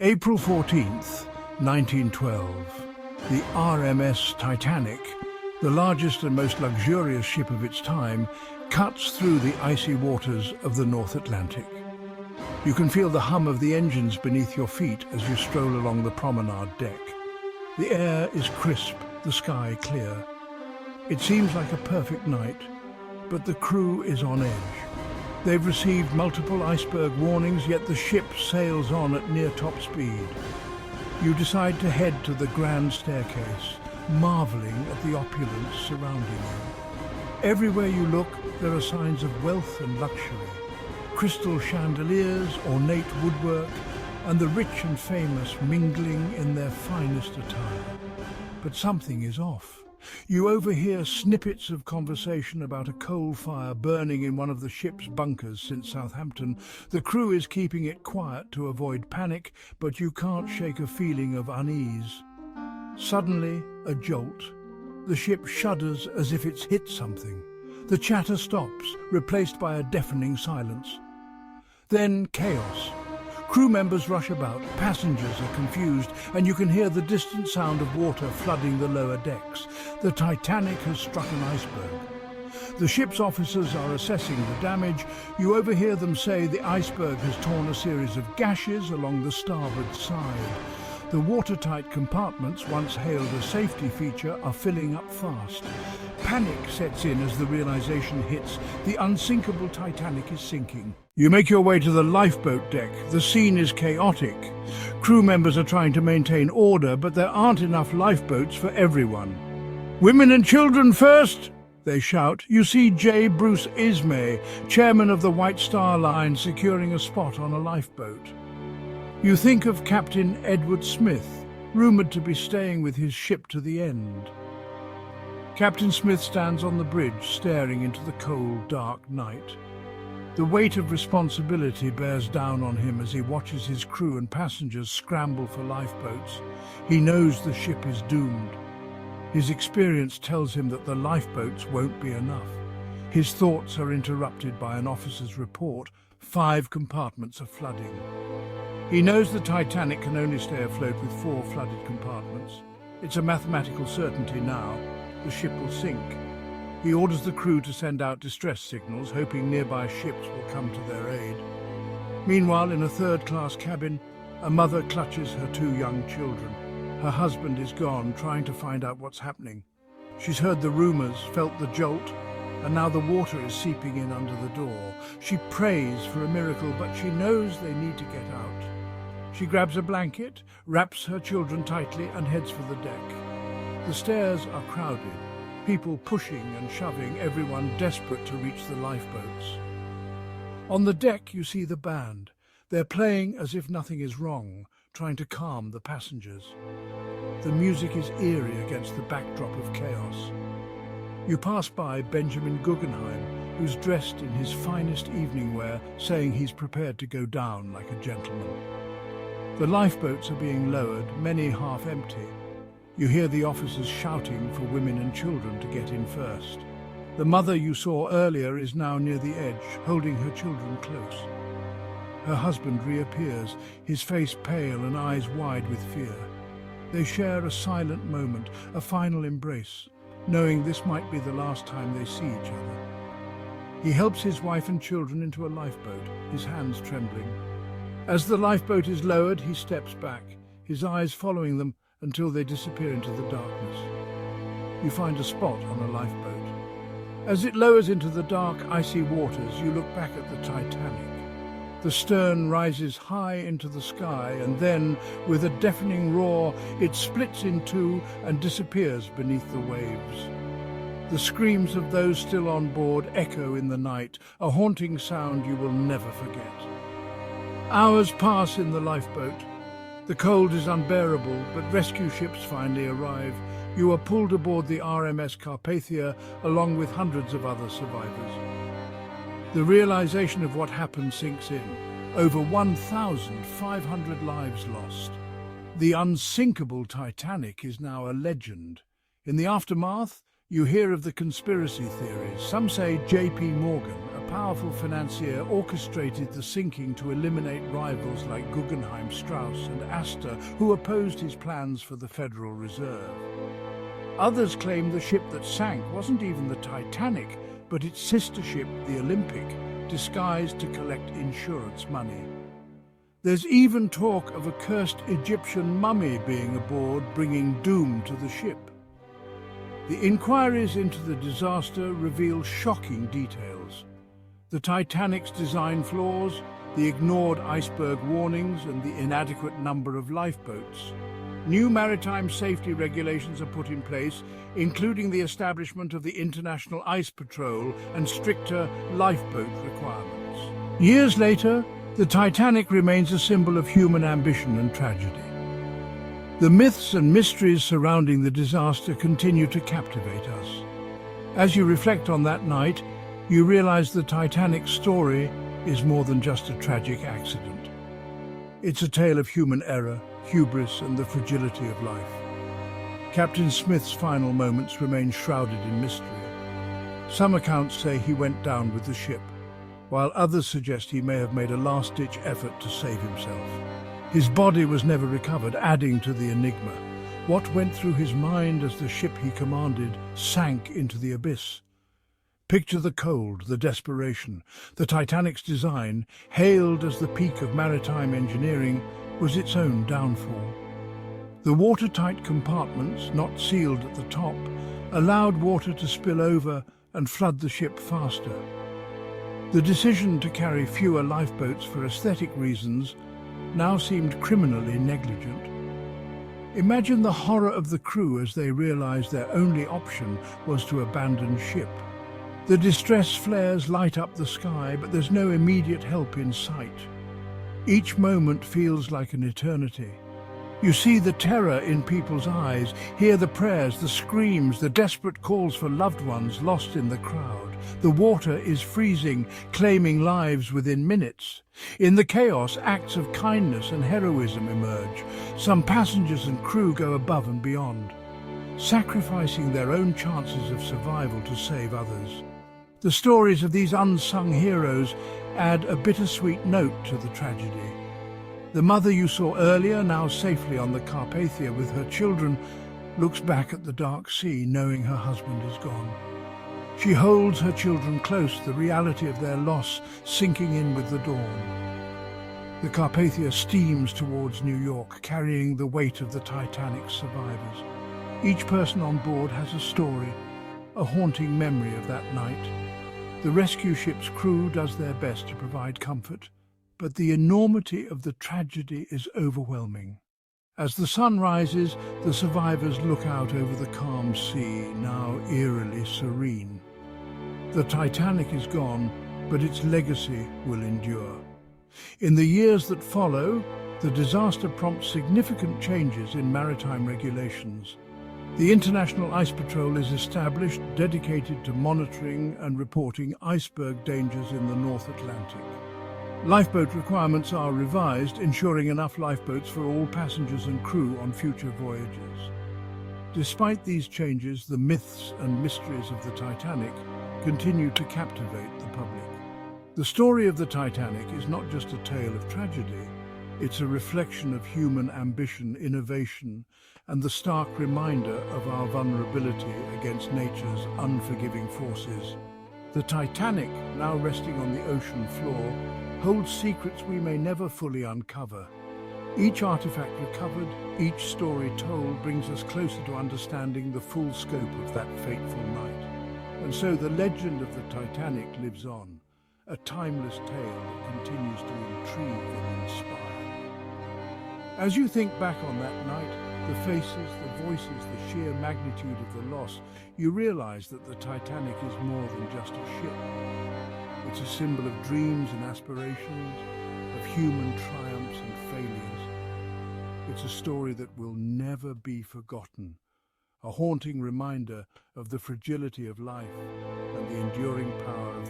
April 14th, 1912. The RMS Titanic, the largest and most luxurious ship of its time, cuts through the icy waters of the North Atlantic. You can feel the hum of the engines beneath your feet as you stroll along the promenade deck. The air is crisp, the sky clear. It seems like a perfect night, but the crew is on edge. They've received multiple iceberg warnings, yet the ship sails on at near top speed. You decide to head to the grand staircase, marveling at the opulence surrounding you. Everywhere you look, there are signs of wealth and luxury. Crystal chandeliers, ornate woodwork, and the rich and famous mingling in their finest attire. But something is off. You overhear snippets of conversation about a coal fire burning in one of the ship's bunkers since Southampton. The crew is keeping it quiet to avoid panic, but you can't shake a feeling of unease. Suddenly, a jolt. The ship shudders as if it's hit something. The chatter stops, replaced by a deafening silence. Then chaos. Crew members rush about, passengers are confused, and you can hear the distant sound of water flooding the lower decks. The Titanic has struck an iceberg. The ship's officers are assessing the damage. You overhear them say the iceberg has torn a series of gashes along the starboard side. The watertight compartments, once hailed a safety feature, are filling up fast. Panic sets in as the realization hits. The unsinkable Titanic is sinking. You make your way to the lifeboat deck. The scene is chaotic. Crew members are trying to maintain order, but there aren't enough lifeboats for everyone. "Women and children first!" they shout. You see J. Bruce Ismay, chairman of the White Star Line, securing a spot on a lifeboat. You think of Captain Edward Smith, rumoured to be staying with his ship to the end. Captain Smith stands on the bridge, staring into the cold, dark night. The weight of responsibility bears down on him as he watches his crew and passengers scramble for lifeboats. He knows the ship is doomed. His experience tells him that the lifeboats won't be enough. His thoughts are interrupted by an officer's report. 5 compartments are flooding. He knows the Titanic can only stay afloat with 4 flooded compartments. It's a mathematical certainty now. The ship will sink. He orders the crew to send out distress signals, hoping nearby ships will come to their aid. Meanwhile, in a third-class cabin, a mother clutches her 2 young children. Her husband is gone, trying to find out what's happening. She's heard the rumors, felt the jolt, and now the water is seeping in under the door. She prays for a miracle, but she knows they need to get out. She grabs a blanket, wraps her children tightly, and heads for the deck. The stairs are crowded, people pushing and shoving, everyone desperate to reach the lifeboats. On the deck you see the band. They're playing as if nothing is wrong, trying to calm the passengers. The music is eerie against the backdrop of chaos. You pass by Benjamin Guggenheim, who's dressed in his finest evening wear, saying he's prepared to go down like a gentleman. The lifeboats are being lowered, many half empty. You hear the officers shouting for women and children to get in first. The mother you saw earlier is now near the edge, holding her children close. Her husband reappears, his face pale and eyes wide with fear. They share a silent moment, a final embrace, knowing this might be the last time they see each other. He helps his wife and children into a lifeboat, his hands trembling. As the lifeboat is lowered, he steps back, his eyes following them until they disappear into the darkness. You find a spot on a lifeboat. As it lowers into the dark, icy waters, you look back at the Titanic. The stern rises high into the sky, and then, with a deafening roar, it splits in 2 and disappears beneath the waves. The screams of those still on board echo in the night, a haunting sound you will never forget. Hours pass in the lifeboat. The cold is unbearable, but rescue ships finally arrive. You are pulled aboard the RMS Carpathia, along with hundreds of other survivors. The realization of what happened sinks in. Over 1,500 lives lost. The unsinkable Titanic is now a legend. In the aftermath, you hear of the conspiracy theories. Some say J.P. Morgan, a powerful financier orchestrated the sinking to eliminate rivals like Guggenheim, Strauss and Astor, who opposed his plans for the Federal Reserve. Others claim the ship that sank wasn't even the Titanic, but its sister ship, the Olympic, disguised to collect insurance money. There's even talk of a cursed Egyptian mummy being aboard, bringing doom to the ship. The inquiries into the disaster reveal shocking details. The Titanic's design flaws, the ignored iceberg warnings, and the inadequate number of lifeboats. New maritime safety regulations are put in place, including the establishment of the International Ice Patrol and stricter lifeboat requirements. Years later, the Titanic remains a symbol of human ambition and tragedy. The myths and mysteries surrounding the disaster continue to captivate us. As you reflect on that night, you realize the Titanic's story is more than just a tragic accident. It's a tale of human error, hubris, and the fragility of life. Captain Smith's final moments remain shrouded in mystery. Some accounts say he went down with the ship, while others suggest he may have made a last-ditch effort to save himself. His body was never recovered, adding to the enigma. What went through his mind as the ship he commanded sank into the abyss? Picture the cold, the desperation. The Titanic's design, hailed as the peak of maritime engineering, was its own downfall. The watertight compartments, not sealed at the top, allowed water to spill over and flood the ship faster. The decision to carry fewer lifeboats for aesthetic reasons now seemed criminally negligent. Imagine the horror of the crew as they realized their only option was to abandon ship. The distress flares light up the sky, but there's no immediate help in sight. Each moment feels like an eternity. You see the terror in people's eyes, hear the prayers, the screams, the desperate calls for loved ones lost in the crowd. The water is freezing, claiming lives within minutes. In the chaos, acts of kindness and heroism emerge. Some passengers and crew go above and beyond, sacrificing their own chances of survival to save others. The stories of these unsung heroes add a bittersweet note to the tragedy. The mother you saw earlier, now safely on the Carpathia with her children, looks back at the dark sea, knowing her husband is gone. She holds her children close, the reality of their loss sinking in with the dawn. The Carpathia steams towards New York, carrying the weight of the Titanic's survivors. Each person on board has a story, a haunting memory of that night. The rescue ship's crew does their best to provide comfort, but the enormity of the tragedy is overwhelming. As the sun rises, the survivors look out over the calm sea, now eerily serene. The Titanic is gone, but its legacy will endure. In the years that follow, the disaster prompts significant changes in maritime regulations. The International Ice Patrol is established, dedicated to monitoring and reporting iceberg dangers in the North Atlantic. Lifeboat requirements are revised, ensuring enough lifeboats for all passengers and crew on future voyages. Despite these changes, the myths and mysteries of the Titanic continue to captivate the public. The story of the Titanic is not just a tale of tragedy, it's a reflection of human ambition, innovation, and the stark reminder of our vulnerability against nature's unforgiving forces. The Titanic, now resting on the ocean floor, holds secrets we may never fully uncover. Each artifact recovered, each story told, brings us closer to understanding the full scope of that fateful night. And so the legend of the Titanic lives on, a timeless tale that continues to intrigue and inspire. As you think back on that night, the faces, the voices, the sheer magnitude of the loss, you realize that the Titanic is more than just a ship. It's a symbol of dreams and aspirations, of human triumphs and failures. It's a story that will never be forgotten, a haunting reminder of the fragility of life and the enduring power of